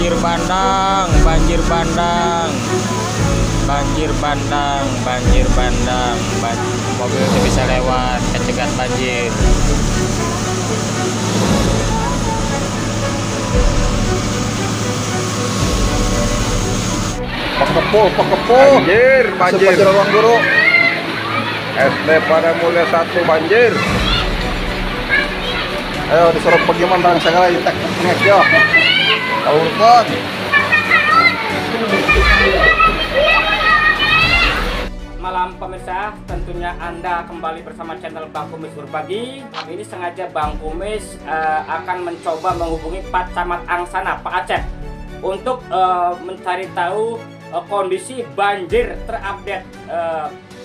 banjir bandang, banjir bandang, banjir bandang, banjir bandang, mobil itu bisa lewat, kecegat banjir. Pakepo. Banjir. Ruang Guru. SD pada Mulia 1 banjir. Ayo disuruh pergiman barang segala di tek yo. Tahu urut. Malam pemirsa, tentunya Anda kembali bersama channel Bang Kumis Berbagi. Kali ini sengaja Bang Kumis akan mencoba menghubungi Pak Camat Angsana, Pak Acep, untuk mencari tahu kondisi banjir terupdate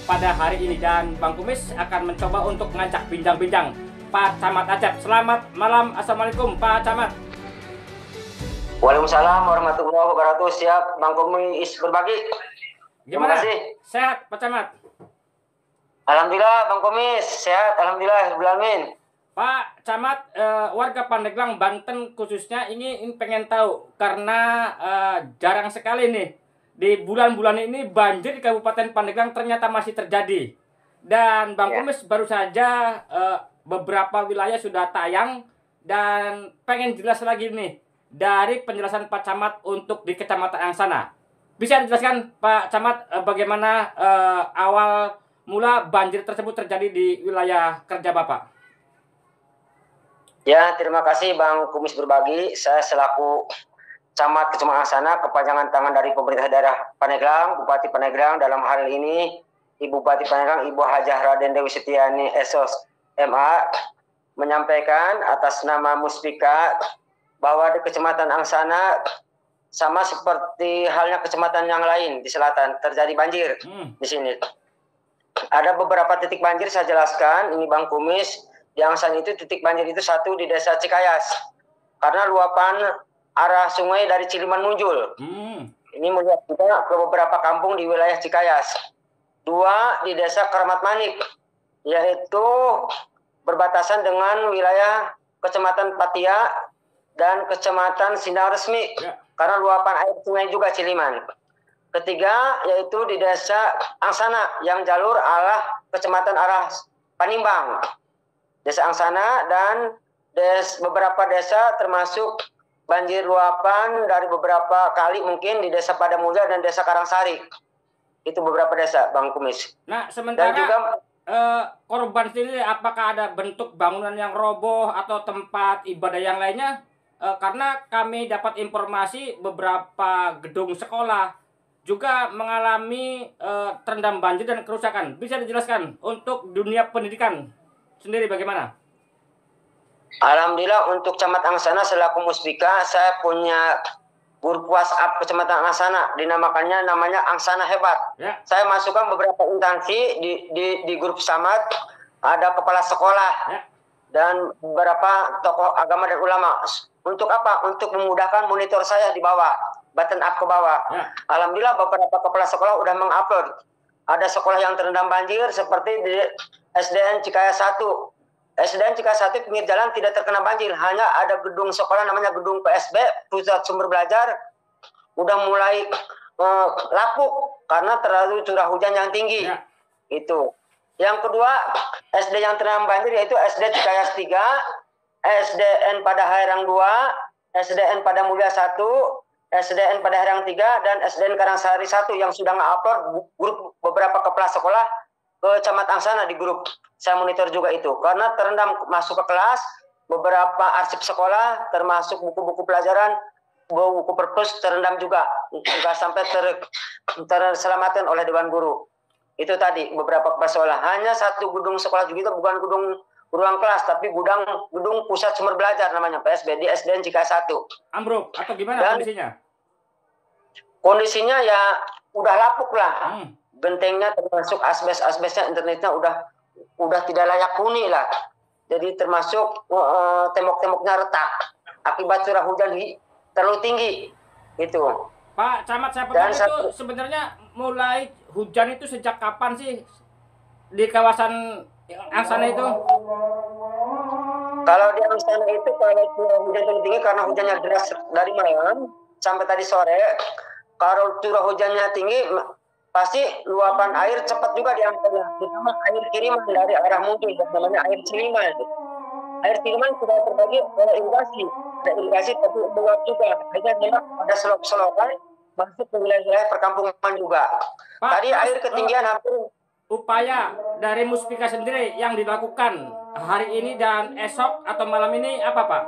pada hari ini, dan Bang Kumis akan mencoba untuk ngajak bincang-bincang Pak Camat Acep. Selamat malam, assalamualaikum Pak Camat. Waalaikumsalam warahmatullahi wabarakatuh. Siap Bang Kumis Berbagi. Gimana? Terima kasih. Sehat Pak Camat? Alhamdulillah Bang Kumis sehat, alhamdulillah alamin. Pak Camat, warga Pandeglang, Banten khususnya ini pengen tahu karena jarang sekali nih di bulan-bulan ini banjir di Kabupaten Pandeglang ternyata masih terjadi. Dan Bang Kumis baru saja beberapa wilayah sudah tayang, dan pengen jelas lagi nih dari penjelasan Pak Camat untuk di Kecamatan Angsana. Bisa dijelaskan Pak Camat bagaimana awal mula banjir tersebut terjadi di wilayah kerja Bapak? Ya, terima kasih Bang Kumis Berbagi. Saya selaku Camat Kecamatan Angsana, kepanjangan tangan dari pemerintah daerah Pandeglang, Bupati Pandeglang, dalam hal ini Ibu Bupati Pandeglang, Ibu Hajah Raden Dewi Setiani SOS MA, menyampaikan atas nama Muspika bahwa di Kecamatan Angsana sama seperti halnya kecamatan yang lain di selatan terjadi banjir di sini. Ada beberapa titik banjir saya jelaskan. Ini Bang Kumis, di Angsana itu titik banjir itu satu di Desa Cikayas karena luapan arah sungai dari Ciliman muncul. Ini melihat juga ke beberapa kampung di wilayah Cikayas. Dua di Desa Keramat Manik, yaitu berbatasan dengan wilayah Kecamatan Patia dan Kecamatan Sindang Resmi, karena luapan air sungai juga Ciliman. Ketiga yaitu di Desa Angsana yang jalur kecamatan arah Panimbang, Desa Angsana, dan beberapa desa termasuk banjir luapan dari beberapa kali mungkin di Desa Padamulya dan Desa Karangsari. Itu beberapa desa Bang Kumis. Nah, sementara dan juga korban sendiri apakah ada bentuk bangunan yang roboh atau tempat ibadah yang lainnya? Karena kami dapat informasi beberapa gedung sekolah juga mengalami terendam banjir dan kerusakan. Bisa dijelaskan untuk dunia pendidikan sendiri bagaimana? Alhamdulillah untuk Camat Angsana selaku Muspika, saya punya grup WhatsApp Kecamatan Angsana, namanya Angsana Hebat. Ya. Saya masukkan beberapa instansi di grup Camat, ada kepala sekolah dan beberapa tokoh agama dan ulama. Untuk apa? Untuk memudahkan monitor saya di bawah, button up ke bawah. Alhamdulillah beberapa kepala sekolah udah mengupload. Ada sekolah yang terendam banjir seperti di SDN Cikayas 1. SDN Cikayas 1 pinggir jalan tidak terkena banjir, hanya ada gedung sekolah namanya gedung PSB, Pusat Sumber Belajar, udah mulai lapuk karena terlalu curah hujan yang tinggi. Itu. Yang kedua, SD yang terendam banjir yaitu SD Cikayas 3, SDN pada Hairang 2, SDN pada Mulia 1, SDN pada Hairang 3, dan SDN Karangsari 1 yang sudah nge-upload grup beberapa kepala sekolah ke Camat Angsana di grup. Saya monitor juga itu. Karena terendam masuk ke kelas, beberapa arsip sekolah, termasuk buku-buku pelajaran, buku perpus terendam juga. Juga sampai terselamatkan oleh Dewan Guru. Itu tadi beberapa kepala sekolah. Hanya satu gedung sekolah juga, bukan gedung ruang kelas, tapi gedung Pusat Sumber Belajar namanya PSB di SDN Cikayas 1. Ambruk atau gimana kondisinya? Kondisinya ya udah lapuk lah. Bentengnya termasuk asbesnya, internetnya udah tidak layak huni lah. Jadi termasuk tembok-temboknya retak akibat curah hujan terlalu tinggi. Gitu. Pak Camat, saya potong itu sebenarnya mulai hujan itu sejak kapan sih di kawasan Angsana itu? Kalau di Angsana itu kalau curah hujan terlalu tinggi karena hujannya deras dari malam sampai tadi sore, kalau curah hujannya tinggi, pasti luapan air cepat juga diangkatnya. Terutama air kiriman dari arah Mugi, namanya air Ciliman. Air Ciliman sudah terbagi oleh irigasi. Ada irigasi tapi meluap juga. Akhirnya memang ada selok-selokan masuk ke wilayah perkampungan juga. Pak, tadi air ketinggian hampir. Upaya dari Muspika sendiri yang dilakukan hari ini dan esok atau malam ini apa, Pak?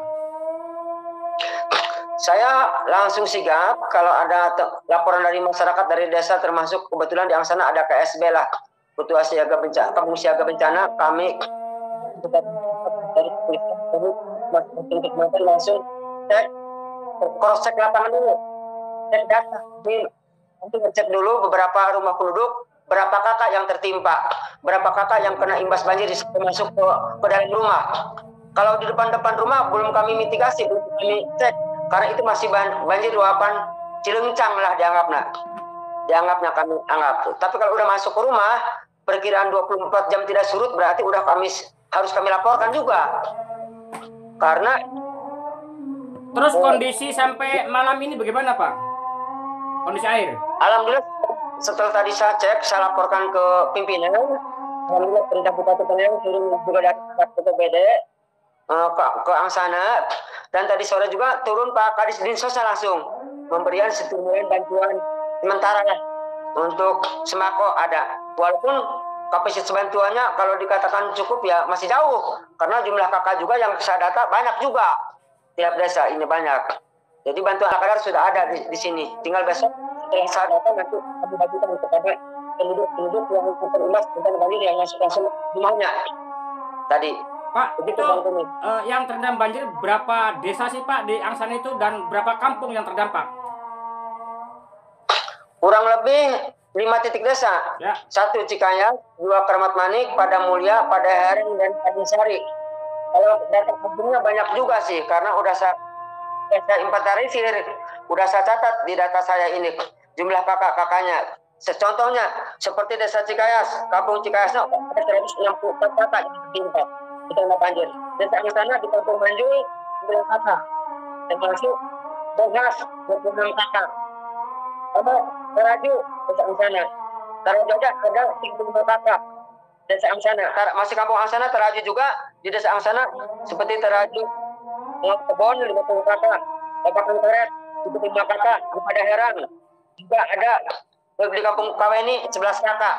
Saya langsung sigap kalau ada laporan dari masyarakat dari desa, termasuk kebetulan di Angsana ada KSB lah, Ketua Siaga Bencana, Kampung Siaga Bencana, kami dari polisi langsung cross check lapangan dulu, cek data, nanti ngecek dulu beberapa rumah penduduk, berapa kakak yang tertimpa, berapa kakak yang kena imbas banjir masuk ke dalam rumah. Kalau di depan rumah belum kami mitigasi, belum kami cek. Karena itu masih banjir luapan Cilencang lah dianggapnya kami anggap. Tapi kalau udah masuk ke rumah, perkiraan 24 jam tidak surut berarti udah harus kami laporkan juga. Karena terus kondisi sampai malam ini bagaimana, Pak? Kondisi air? Alhamdulillah setelah tadi saya cek, saya laporkan ke pimpinan. Alhamdulillah perintah Bupati Penang turun juga dari BPBD ke Angsana, dan tadi sore juga turun Pak Kadis Dinsos langsung memberikan setimulan bantuan sementara lah untuk sembako ada, walaupun kapasitas bantuannya kalau dikatakan cukup ya masih jauh karena jumlah kakak juga yang saya data banyak juga, tiap desa ini banyak, jadi bantuan kakak sudah ada di sini, tinggal besok setelah saya data nanti kami bagikan kepada penduduk yang terimbas tentang banjir yang masuk langsung rumahnya tadi. Pak, itu yang terendam banjir berapa desa sih Pak di Angsana itu dan berapa kampung yang terdampak? Kurang lebih 5 titik desa. Ya. 1 Cikayas, 2 Keramat Manik, Pada Mulya, Pada Hereng, dan Padisari. Kalau data kampungnya banyak juga sih, karena udah saya inventarisir, udah saya catat di data saya ini jumlah kakak-kakaknya. Contohnya seperti desa Cikayas, kampung Cikayasnya ada 164 kakak yang tertimpa kita banjir. Desa Angsana di Kampung Manjul 9 kakak, termasuk Bogas 26 kakak. Sama Taraju desa Angsana, Taraju aja ada 35 kakak desa Angsana. Masih Kampung Angsana, Taraju juga di desa Angsana seperti Taraju Kebon 50 kakak, Babakan Karet 75 kakak, Pada Herang juga ada di Kampung Kaweni 11 kakak,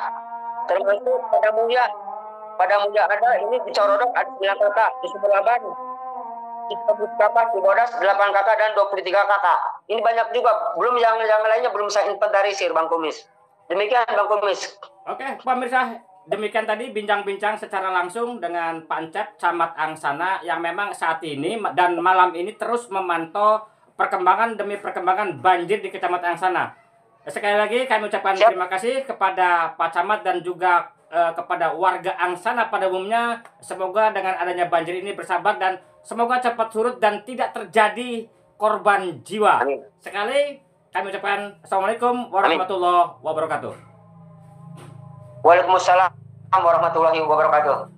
termasuk Pada Mulya ada, ini di Corodok ada 9 kakak, di Sumberlaban di Kabupaten di Bodas 8 kakak dan 23 kakak. Ini banyak juga, belum yang lainnya belum saya inventarisir Bang Kumis. Demikian Bang Kumis. Oke, pemirsa, demikian tadi bincang-bincang secara langsung dengan Pak Encep, Camat Angsana yang memang saat ini dan malam ini terus memantau perkembangan demi perkembangan banjir di Kecamatan Angsana. Sekali lagi kami ucapkan terima kasih kepada Pak Camat dan juga kepada warga Angsana pada umumnya. Semoga dengan adanya banjir ini bersabar dan semoga cepat surut dan tidak terjadi korban jiwa. Amin. Sekali kami ucapkan Assalamualaikum warahmatullahi wabarakatuh. Waalaikumsalam warahmatullahi wabarakatuh.